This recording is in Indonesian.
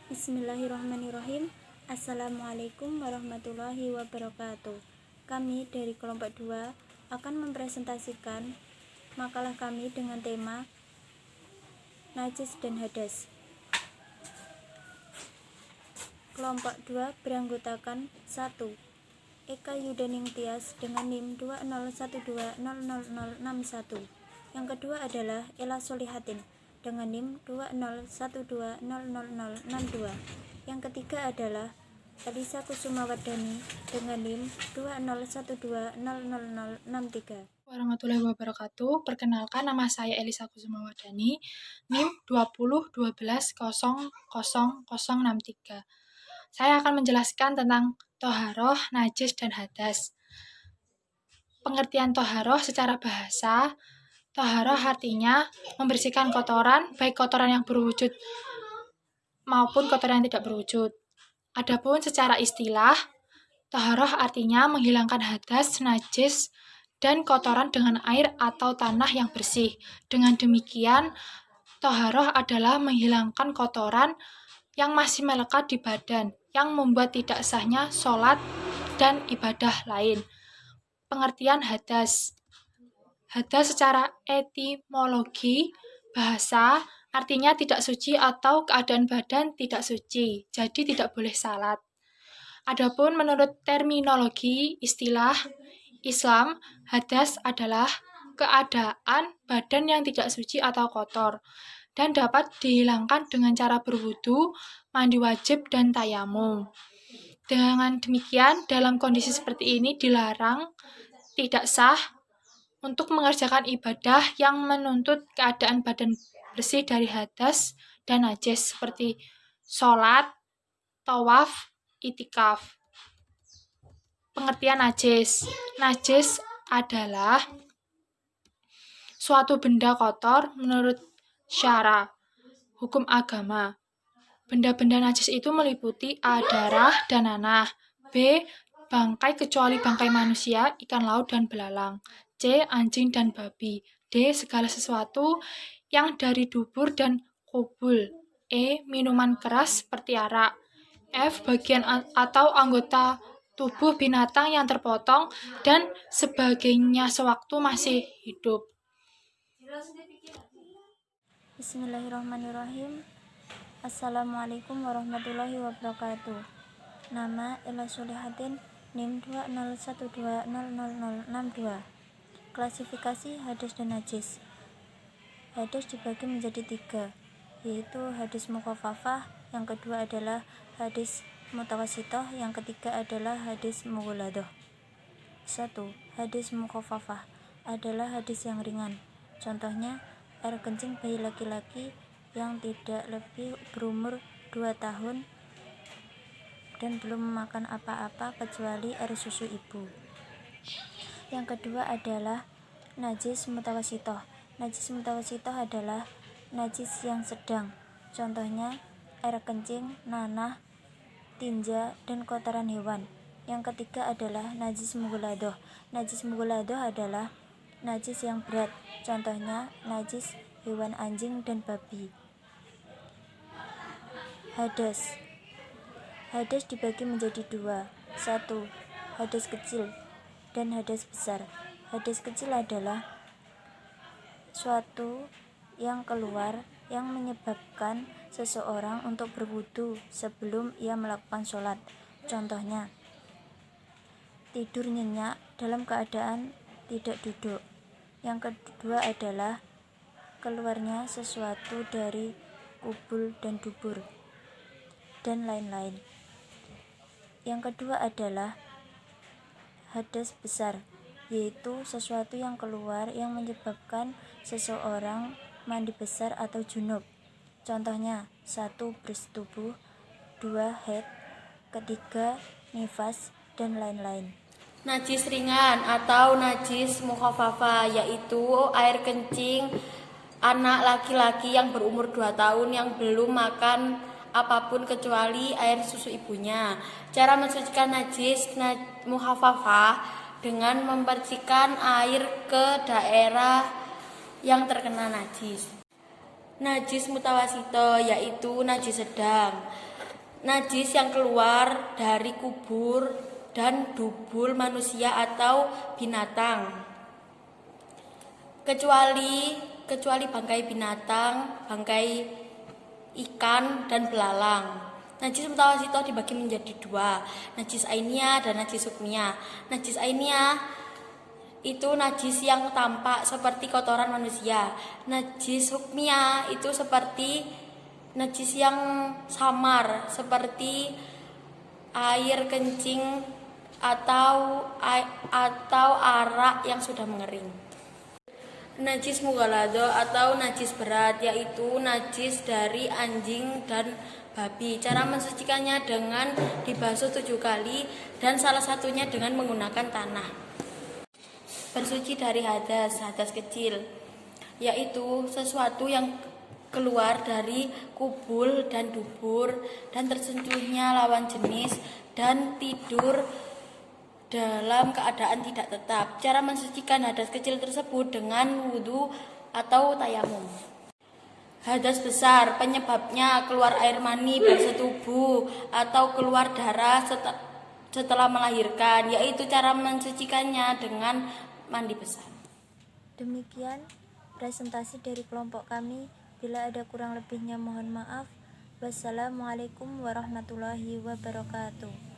Bismillahirrahmanirrahim. Assalamualaikum warahmatullahi wabarakatuh. Kami dari kelompok 2 akan mempresentasikan makalah kami dengan tema Najis dan Hadas. Kelompok 2 beranggotakan 1. Eka Yudaning Tias dengan NIM 201200061. Yang kedua adalah Ella Solihatin dengan NIM 201200062. Yang ketiga adalah Elisa Kusumawardhani dengan NIM 201200063. Warahmatullahi wabarakatuh. Perkenalkan, nama saya Elisa Kusumawardhani, NIM 2012000063. Saya akan menjelaskan tentang toharoh, najis, dan hadas. Pengertian toharoh secara bahasa, toharoh artinya membersihkan kotoran, baik kotoran yang berwujud maupun kotoran yang tidak berwujud. Adapun secara istilah, toharoh artinya menghilangkan hadas, najis, dan kotoran dengan air atau tanah yang bersih. Dengan demikian, toharoh adalah menghilangkan kotoran yang masih melekat di badan, yang membuat tidak sahnya sholat dan ibadah lain. Pengertian hadas. Hadas secara etimologi bahasa artinya tidak suci atau keadaan badan tidak suci, jadi tidak boleh salat. Adapun menurut terminologi istilah Islam, hadas adalah keadaan badan yang tidak suci atau kotor dan dapat dihilangkan dengan cara berwudu, mandi wajib, dan tayamum. Dengan demikian, dalam kondisi seperti ini dilarang, tidak sah untuk mengerjakan ibadah yang menuntut keadaan badan bersih dari hadas dan najis seperti sholat, tawaf, itikaf. Pengertian najis. Najis adalah suatu benda kotor menurut syara, hukum agama. Benda-benda najis itu meliputi A. darah dan nanah, B. bangkai kecuali bangkai manusia, ikan laut, dan belalang, C. anjing dan babi, D. segala sesuatu yang dari dubur dan kubul, E. minuman keras seperti arak, F. bagian atau anggota tubuh binatang yang terpotong dan sebagainya sewaktu masih hidup. Bismillahirrahmanirrahim. Assalamualaikum warahmatullahi wabarakatuh. Nama Ella Solihatin, NIM 201200062. Klasifikasi hadas dan najis. Hadas dibagi menjadi 3, yaitu hadis mukhafafah, yang kedua adalah hadis mutawasitoh, yang ketiga adalah hadis mughaladoh. 1. Hadis mukhafafah adalah hadis yang ringan. Contohnya, air kencing bayi laki-laki yang tidak lebih berumur 2 tahun dan belum memakan apa-apa kecuali air susu ibu. Yang kedua adalah najis mutawasitoh. Najis mutawasitoh adalah najis yang sedang. Contohnya, air kencing, nanah, tinja, dan kotoran hewan. Yang ketiga adalah najis mughaladoh. Najis mughaladoh adalah najis yang berat. Contohnya, najis hewan anjing dan babi. Hadas. Hadas dibagi menjadi 2. 1. Hadas kecil dan hadas besar. Hadas kecil adalah suatu yang keluar yang menyebabkan seseorang untuk berwudu sebelum ia melakukan sholat. Contohnya, tidur nyenyak dalam keadaan tidak duduk. Yang kedua adalah keluarnya sesuatu dari kubul dan dubur, dan lain-lain. Yang kedua adalah hadas besar, yaitu sesuatu yang keluar yang menyebabkan seseorang mandi besar atau junub. Contohnya, 1. bersetubuh, 2. haid, ketiga nifas, dan lain-lain. Najis ringan atau najis mukhafafah yaitu air kencing anak laki-laki yang berumur 2 tahun yang belum makan apapun kecuali air susu ibunya. Cara mensucikan najis mukhafafah dengan membersihkan air ke daerah yang terkena najis. Najis mutawasito yaitu najis sedang. najis yang keluar dari kubur dan dubur manusia atau binatang, kecuali bangkai binatang, bangkai ikan dan belalang. Najis mutawasito dibagi menjadi dua, najis ainiyah dan najis hukmiyah. Najis ainiyah itu najis yang tampak seperti kotoran manusia. Najis hukmiyah itu seperti najis yang samar seperti air kencing atau arak yang sudah mengering. Najis mughalladho atau najis berat yaitu najis dari anjing dan babi. Cara mensucikannya dengan dibasuh 7 kali dan salah satunya dengan menggunakan tanah. Bersuci dari hadas kecil, yaitu sesuatu yang keluar dari kubul dan dubur dan tersentuhnya lawan jenis dan tidur dalam keadaan tidak tetap. Cara mensucikan hadas kecil tersebut dengan wudhu atau tayamum. Hadas besar penyebabnya keluar air mani bersetubuh atau keluar darah setelah melahirkan, yaitu cara mensucikannya dengan mandi besar. Demikian presentasi dari kelompok kami. Bila ada kurang lebihnya mohon maaf. Wassalamualaikum warahmatullahi wabarakatuh.